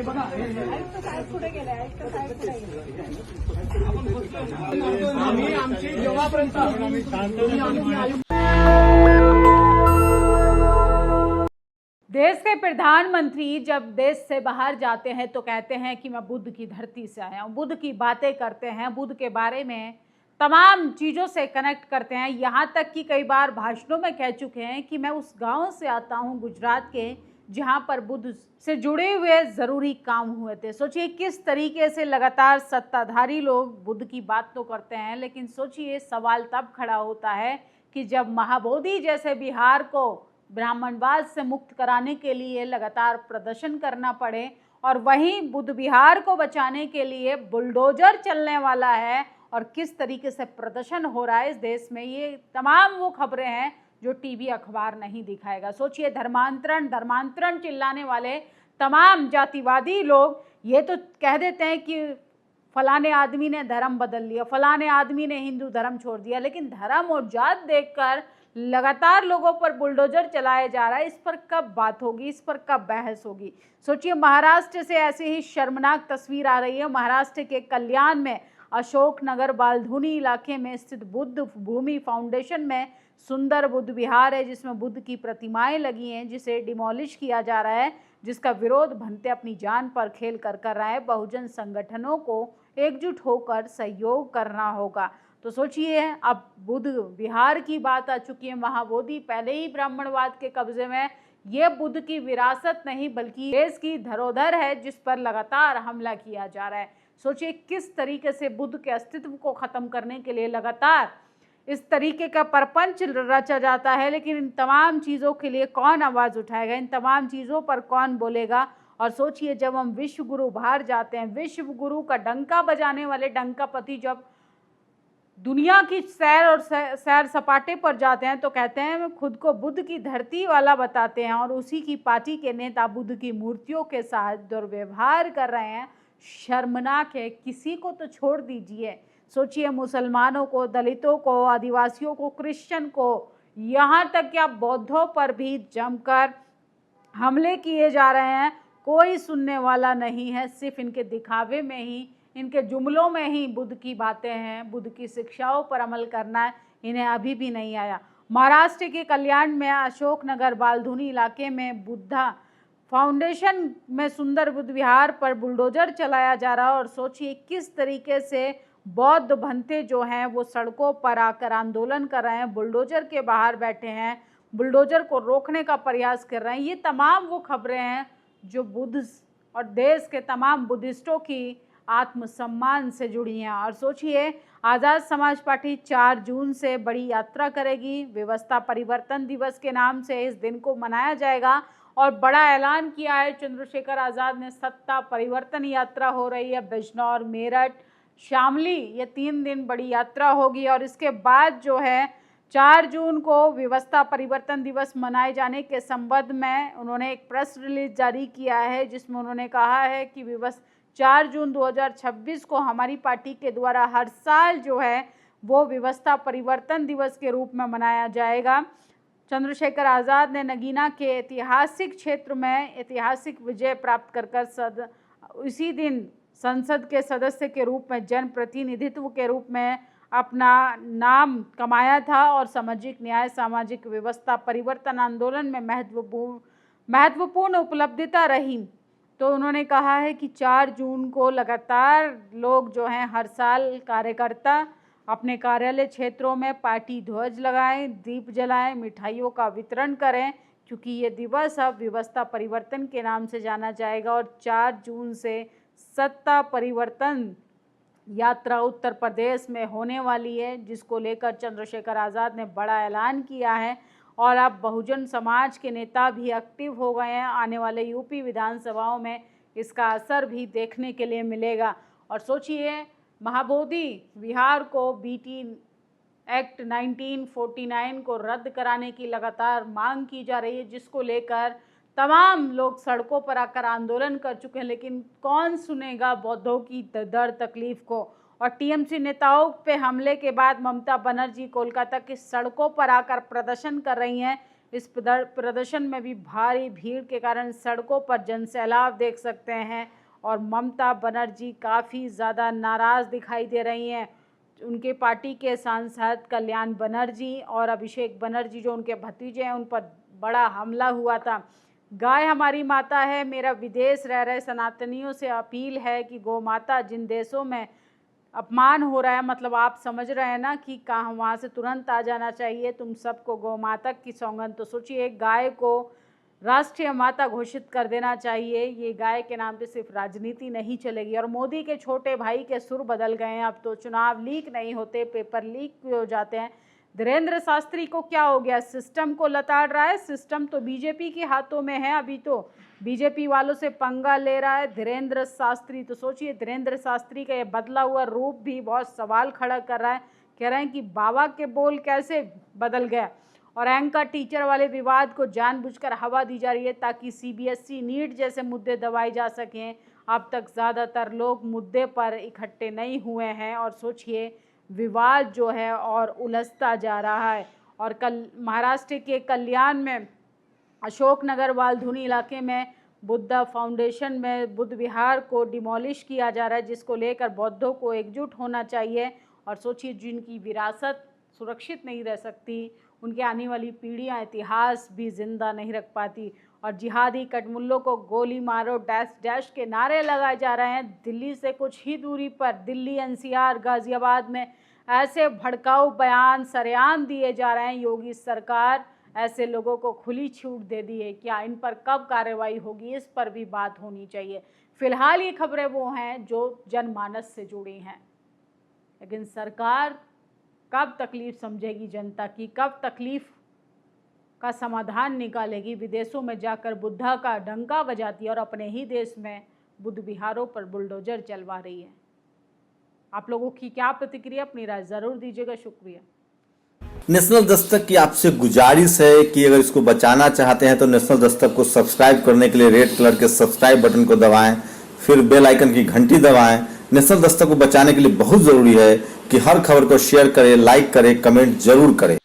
देश के प्रधानमंत्री जब देश से बाहर जाते हैं तो कहते हैं कि मैं बुद्ध की धरती से आया हूँ, बुद्ध की बातें करते हैं, बुद्ध के बारे में तमाम चीज़ों से कनेक्ट करते हैं। यहाँ तक कि कई बार भाषणों में कह चुके हैं कि मैं उस गांव से आता हूँ गुजरात के जहाँ पर बुद्ध से जुड़े हुए ज़रूरी काम हुए थे। सोचिए किस तरीके से लगातार सत्ताधारी लोग बुद्ध की बात तो करते हैं, लेकिन सोचिए सवाल तब खड़ा होता है कि जब महाबोधि जैसे बिहार को ब्राह्मणवाद से मुक्त कराने के लिए लगातार प्रदर्शन करना पड़े और वहीं बुद्ध विहार को बचाने के लिए बुलडोजर चलने वाला है और किस तरीके से प्रदर्शन हो रहा है इस देश में, ये तमाम वो खबरें हैं जो टीवी अखबार नहीं दिखाएगा। सोचिए धर्मांतरण चिल्लाने वाले तमाम जातिवादी लोग ये तो कह देते हैं कि फलाने आदमी ने धर्म बदल लिया, फलाने आदमी ने हिंदू धर्म छोड़ दिया, लेकिन धर्म और जात देखकर लगातार लोगों पर बुलडोजर चलाया जा रहा है। इस पर कब बात होगी, इस पर कब बहस होगी? सोचिए महाराष्ट्र से ऐसे ही शर्मनाक तस्वीर आ रही है। महाराष्ट्र के कल्याण में अशोक नगर बालधुनी इलाके में स्थित बुद्ध भूमि फाउंडेशन में सुंदर बुद्ध विहार है, जिसमें बुद्ध की प्रतिमाएं लगी हैं, जिसे डिमोलिश किया जा रहा है, जिसका विरोध भंते अपनी जान पर खेल कर रहा है। बहुजन संगठनों को एकजुट होकर सहयोग करना होगा। तो सोचिए अब बुद्ध विहार की बात आ चुकी है। महाबोधि पहले ही ब्राह्मणवाद के कब्जे में, ये बुद्ध की विरासत नहीं बल्कि देश की धरोहर है जिस पर लगातार हमला किया जा रहा है। सोचिए किस तरीके से बुद्ध के अस्तित्व को खत्म करने के लिए लगातार इस तरीके का परपंच रचा जाता है, लेकिन इन तमाम चीज़ों के लिए कौन आवाज़ उठाएगा, इन तमाम चीज़ों पर कौन बोलेगा? और सोचिए जब हम विश्व गुरु बाहर जाते हैं, विश्व गुरु का डंका बजाने वाले डंकापति जब दुनिया की सैर सपाटे पर जाते हैं तो कहते हैं खुद को बुद्ध की धरती वाला बताते हैं और उसी की पार्टी के नेता बुद्ध की मूर्तियों के साथ दुर्व्यवहार कर रहे हैं। शर्मनाक है। किसी को तो छोड़ दीजिए, सोचिए मुसलमानों को, दलितों को, आदिवासियों को, क्रिश्चियन को, यहाँ तक कि बौद्धों पर भी जमकर हमले किए जा रहे हैं। कोई सुनने वाला नहीं है। सिर्फ इनके दिखावे में ही, इनके जुमलों में ही बुद्ध की बातें हैं, बुद्ध की शिक्षाओं पर अमल करना है, इन्हें अभी भी नहीं आया। महाराष्ट्र के कल्याण में अशोक नगर बालधुनी इलाके में बुद्धा फाउंडेशन में सुंदर बुद्ध विहार पर बुलडोजर चलाया जा रहा है और सोचिए किस तरीके से बौद्ध भंते जो हैं वो सड़कों पर आकर आंदोलन कर रहे हैं, बुलडोजर के बाहर बैठे हैं, बुलडोजर को रोकने का प्रयास कर रहे हैं। ये तमाम वो खबरें हैं जो बुद्ध और देश के तमाम बुद्धिस्टों की आत्मसम्मान से जुड़ी हैं। और सोचिए आज़ाद समाज पार्टी 4 जून से बड़ी यात्रा करेगी। व्यवस्था परिवर्तन दिवस के नाम से इस दिन को मनाया जाएगा और बड़ा ऐलान किया है चंद्रशेखर आज़ाद ने। सत्ता परिवर्तन यात्रा हो रही है। बिजनौर, मेरठ, शामली, ये 3 दिन बड़ी यात्रा होगी और इसके बाद जो है 4 जून को व्यवस्था परिवर्तन दिवस मनाए जाने के संबंध में उन्होंने एक प्रेस रिलीज जारी किया है, जिसमें उन्होंने कहा है कि 4 जून 2026 को हमारी पार्टी के द्वारा हर साल जो है वो व्यवस्था परिवर्तन दिवस के रूप में मनाया जाएगा। चंद्रशेखर आज़ाद ने नगीना के ऐतिहासिक क्षेत्र में ऐतिहासिक विजय प्राप्त कर इसी दिन संसद के सदस्य के रूप में, जनप्रतिनिधित्व के रूप में अपना नाम कमाया था और सामाजिक न्याय, सामाजिक व्यवस्था परिवर्तन आंदोलन में महत्वपूर्ण उपलब्धिता रही। तो उन्होंने कहा है कि 4 जून को लगातार लोग जो हैं हर साल कार्यकर्ता अपने कार्यालय क्षेत्रों में पार्टी ध्वज लगाएं, दीप जलाएं, मिठाइयों का वितरण करें, क्योंकि ये दिवस अब व्यवस्था परिवर्तन के नाम से जाना जाएगा। और 4 जून से सत्ता परिवर्तन यात्रा उत्तर प्रदेश में होने वाली है, जिसको लेकर चंद्रशेखर आज़ाद ने बड़ा ऐलान किया है और अब बहुजन समाज के नेता भी एक्टिव हो गए हैं। आने वाले यूपी विधानसभाओं में इसका असर भी देखने के लिए मिलेगा। और सोचिए महाबोधि विहार को बीटी एक्ट 1949 को रद्द कराने की लगातार मांग की जा रही है, जिसको लेकर तमाम लोग सड़कों पर आकर आंदोलन कर चुके हैं, लेकिन कौन सुनेगा बौद्धों की दर्द तकलीफ को। और टीएमसी नेताओं पे हमले के बाद ममता बनर्जी कोलकाता की सड़कों पर आकर प्रदर्शन कर रही हैं। इस प्रदर्शन में भी भारी भीड़ के कारण सड़कों पर जनसैलाब देख सकते हैं और ममता बनर्जी काफ़ी ज़्यादा नाराज़ दिखाई दे रही हैं। उनके पार्टी के सांसद कल्याण बनर्जी और अभिषेक बनर्जी जो उनके भतीजे हैं, उन पर बड़ा हमला हुआ था। गाय हमारी माता है, मेरा विदेश रह रहे सनातनियों से अपील है कि गौ माता जिन देशों में अपमान हो रहा है, मतलब आप समझ रहे हैं ना कि कहाँ, वहाँ से तुरंत आ जाना चाहिए। तुम सबको गौ माता की सौगंध, तो सोचिए गाय को राष्ट्रीय माता घोषित कर देना चाहिए। ये गाय के नाम पे सिर्फ राजनीति नहीं चलेगी। और मोदी के छोटे भाई के सुर बदल गए हैं, अब तो चुनाव लीक नहीं होते, पेपर लीक हो जाते हैं। धीरेन्द्र शास्त्री को क्या हो गया, सिस्टम को लताड़ रहा है। सिस्टम तो बीजेपी के हाथों में है, अभी तो बीजेपी वालों से पंगा ले रहा है धीरेन्द्र शास्त्री। तो सोचिए धीरेन्द्र शास्त्री का ये बदला हुआ रूप भी बहुत सवाल खड़ा कर रहा है। कह रहे हैं कि बाबा के बोल कैसे बदल गया। और एंकर टीचर वाले विवाद को जानबूझकर हवा दी जा रही है ताकि सीबीएसई नीट जैसे मुद्दे दबाए जा सकें। अब तक ज़्यादातर लोग मुद्दे पर इकट्ठे नहीं हुए हैं और सोचिए विवाद जो है और उलझता जा रहा है। और कल महाराष्ट्र के कल्याण में अशोकनगर वालधुनी इलाके में बुद्धा फाउंडेशन में बुद्ध विहार को डिमोलिश किया जा रहा है, जिसको लेकर बौद्धों को एकजुट होना चाहिए। और सोचिए जिनकी विरासत सुरक्षित नहीं रह सकती, उनकी आने वाली पीढ़ियां इतिहास भी जिंदा नहीं रख पाती। और जिहादी कटमुल्लों को गोली मारो डैश डैश के नारे लगाए जा रहे हैं। दिल्ली से कुछ ही दूरी पर दिल्ली, एनसीआर, गाजियाबाद में ऐसे भड़काऊ बयान सरेआम दिए जा रहे हैं। योगी सरकार ऐसे लोगों को खुली छूट दे दी है, क्या इन पर कब कार्रवाई होगी, इस पर भी बात होनी चाहिए। फिलहाल ये खबरें वो हैं जो जनमानस से जुड़ी हैं, लेकिन सरकार कब तकलीफ समझेगी जनता की, कब तकलीफ का समाधान निकालेगी। विदेशों में जाकर बुद्धा का डंका बजाती है और अपने ही देश में बुद्ध विहारों पर बुलडोजर चलवा रही है। आप लोगों की क्या प्रतिक्रिया, अपनी राय जरूर दीजिएगा। शुक्रिया। नेशनल दस्तक की आपसे गुजारिश है कि अगर इसको बचाना चाहते हैं तो नेशनल दस्तक को सब्सक्राइब करने के लिए रेड कलर के सब्सक्राइब बटन को दबाएं, फिर बेल आइकन की घंटी दबाएं। नेशनल दस्तक को बचाने के लिए बहुत जरूरी है कि हर खबर को शेयर करें, लाइक करें, कमेंट जरूर करें।